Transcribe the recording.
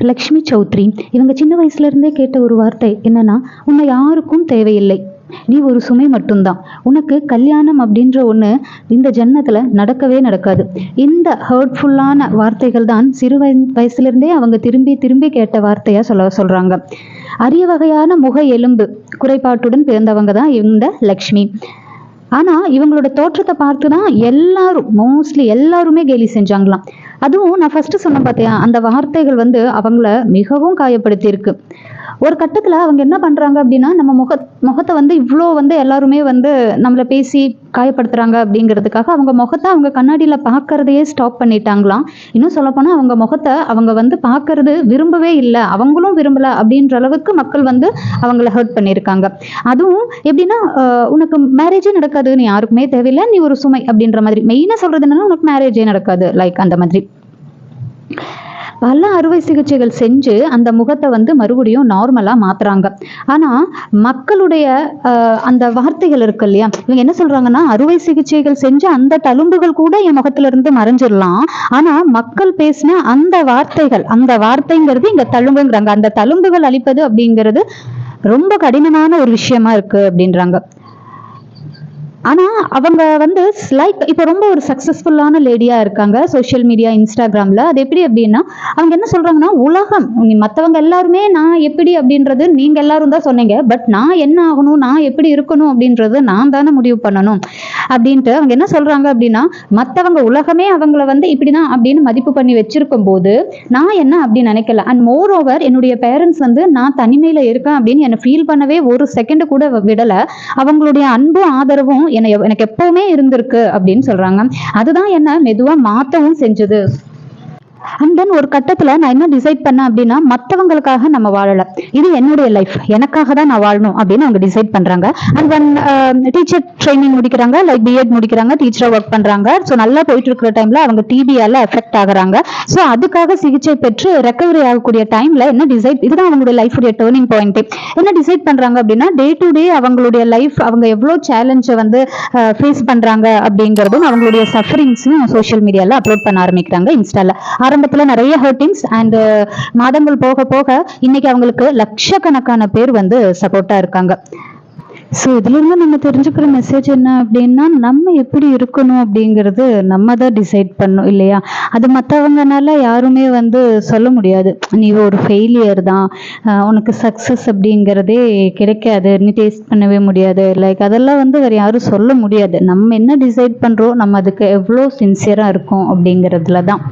லக்ஷ்மி சௌத்ரி. இவங்க சின்ன வயசுல இருந்தே கேட்ட ஒரு வார்த்தை என்னன்னா, உன்னை யாருக்கும் தேவையில்லை, நீ ஒரு சுமை மட்டும்தான், உனக்கு கல்யாணம் அப்படின்ற ஒண்ணு இந்த ஜென்மத்துல நடக்கவே நடக்காது. இந்த ஹர்ட்ஃபுல்லான வார்த்தைகள் தான் சிறு வயசுல இருந்தே அவங்க திரும்பி திரும்பி கேட்ட வார்த்தையா சொல்றாங்க. அரிய வகையான முக எலும்பு குறைபாட்டுடன் பிறந்தவங்க தான் இந்த லக்ஷ்மி. ஆனா இவங்களோட தோற்றத்தை பார்த்துதான் எல்லாரும் மோஸ்ட்லி எல்லாருமே கேலி செஞ்சாங்களாம். அதுவும் நான் ஃபர்ஸ்ட் சொன்ன பார்த்தியா, அந்த வார்த்தைகள் அவங்கள மிகவும் காயப்படுத்தி இருக்கு. ஒரு கட்டத்துல அவங்க என்ன பண்றாங்க அப்படின்னா, நம்ம முகத்தை இவ்வளோ எல்லாருமே நம்மளை பேசி காயப்படுத்துறாங்க அப்படிங்கிறதுக்காக அவங்க முகத்தை அவங்க கண்ணாடியில பார்க்கறதையே ஸ்டாப் பண்ணிட்டாங்களாம். இன்னும் சொல்லப்போனா அவங்க முகத்தை அவங்க பார்க்கறது விரும்பவே இல்லை, அவங்களும் விரும்பல அப்படின்ற அளவுக்கு மக்கள் அவங்கள ஹர்ட் பண்ணியிருக்காங்க. அதுவும் எப்படின்னா, உனக்கு மேரேஜே நடக்காது, நீ யாருக்குமே தேவையில்லை, நீ ஒரு சுமை அப்படின்ற மாதிரி மெயினா சொல்றது என்னன்னா, உனக்கு மேரேஜே நடக்காது, லைக் அந்த மாதிரி. பல அறுவை சிகிச்சைகள் செஞ்சு அந்த முகத்தை மறுபடியும் நார்மலா மாத்துறாங்க. ஆனா மக்களுடைய அந்த வார்த்தைகள் இருக்கு இல்லையா, இவங்க என்ன சொல்றாங்கன்னா, அறுவை சிகிச்சைகள் செஞ்ச அந்த தழும்புகள் கூட என் முகத்துல இருந்து மறைஞ்சிடலாம், ஆனா மக்கள் பேசின அந்த வார்த்தைங்கிறது இங்க தழும்புங்கிறாங்க. அந்த தழும்புகள் அளிப்பது அப்படிங்கிறது ரொம்ப கடினமான ஒரு விஷயமா இருக்கு அப்படின்றாங்க. ஆனா அவங்க லைக் இப்போ ரொம்ப ஒரு சக்சஸ்ஃபுல்லான லேடியா இருக்காங்க சோஷியல் மீடியா இன்ஸ்டாகிராம்ல. அது எப்படி அப்படின்னா, அவங்க என்ன சொல்றாங்கன்னா, உலகம் மற்றவங்க எல்லாருமே நான் எப்படி அப்படின்றது நீங்க எல்லாரும் தான் சொன்னீங்க, பட் நான் என்ன ஆகணும், நான் எப்படி இருக்கணும் அப்படின்றது நான் தானே முடிவு பண்ணணும் அப்படின்ட்டு அவங்க என்ன சொல்றாங்க அப்படின்னா, மற்றவங்க உலகமே அவங்கள இப்படிதான் அப்படின்னு மதிப்பு பண்ணி வச்சிருக்கும் போது நான் என்ன அப்படின்னு நினைக்கல. அண்ட் மோர் ஓவர் என்னுடைய பேரண்ட்ஸ் நான் தனிமையில இருக்கேன் அப்படின்னு என்னை ஃபீல் பண்ணவே ஒரு செகண்ட் கூட விடல. அவங்களுடைய அன்பும் ஆதரவும் எனக்கு எப்பவுமே இருந்திருக்கு அப்படின்னு சொல்றாங்க. அதுதான் என்ன மெதுவா மாத்தவும் செஞ்சது. அண்ட் தென் ஒரு கட்டத்துல நான் என்ன டிசைட் பண்ணேன் அப்படின்னா, மற்றவங்களுக்காக நம்ம வாழல, இது என்னுடைய லைஃப், எனக்காக தான் நான் வாழணும் அப்படின்னு அவங்க டிசைட் பண்றாங்க. அண்ட் தென் டீச்சர் ட்ரைனிங் முடிக்கிறாங்க, லைக் பிஎட் முடிக்கிறாங்க, டீச்சரா ஒர்க் பண்றாங்க. ஸோ நல்லா போயிட்டு இருக்கிற டைம்ல அவங்க டிபியால எஃபெக்ட் ஆகுறாங்க. ஸோ அதுக்காக சிகிச்சை பெற்று ரெக்கவரி ஆகக்கூடிய டைம்ல என்ன டிசைட், இதுதான் அவங்களுடைய லைஃபுடைய டேர்னிங் பாயிண்ட். என்ன டிசைட் பண்றாங்க அப்படின்னா, டே டு டே அவங்களுடைய லைஃப் அவங்க எவ்வளவு சேலஞ்சை ஃபேஸ் பண்றாங்க அப்படிங்கிறதும் அவங்களுடைய சஃபரிங்ஸும் சோஷியல் மீடியால அப்லோட் பண்ண ஆரம்பிக்கிறாங்க இன்ஸ்டால. ஆரம்பத்துல நிறைய ஹர்ட்டிங்ஸ் அண்ட் மாதங்கள் போக போக இன்னைக்கு அவங்களுக்கு லட்சக்கணக்கான பேர் சப்போர்ட்டா இருக்காங்க. ஸோ இதுல இருந்து நம்ம தெரிஞ்சுக்கிற மெசேஜ் என்ன அப்படின்னா, நம்ம எப்படி இருக்கணும் அப்படிங்கிறது நம்ம தான் டிசைட் பண்ணணும் இல்லையா. அது மற்றவங்கனால யாருமே சொல்ல முடியாது. நீ ஒரு ஃபெயிலியர் தான், உனக்கு சக்ஸஸ் அப்படிங்கிறதே கிடைக்காது, நீ டேஸ்ட் பண்ணவே முடியாது, லைக் அதெல்லாம் வேற யாரும் சொல்ல முடியாது. நம்ம என்ன டிசைட் பண்றோம், நம்ம அதுக்கு எவ்வளோ சின்சியரா இருக்கோம் அப்படிங்கிறதுல தான்.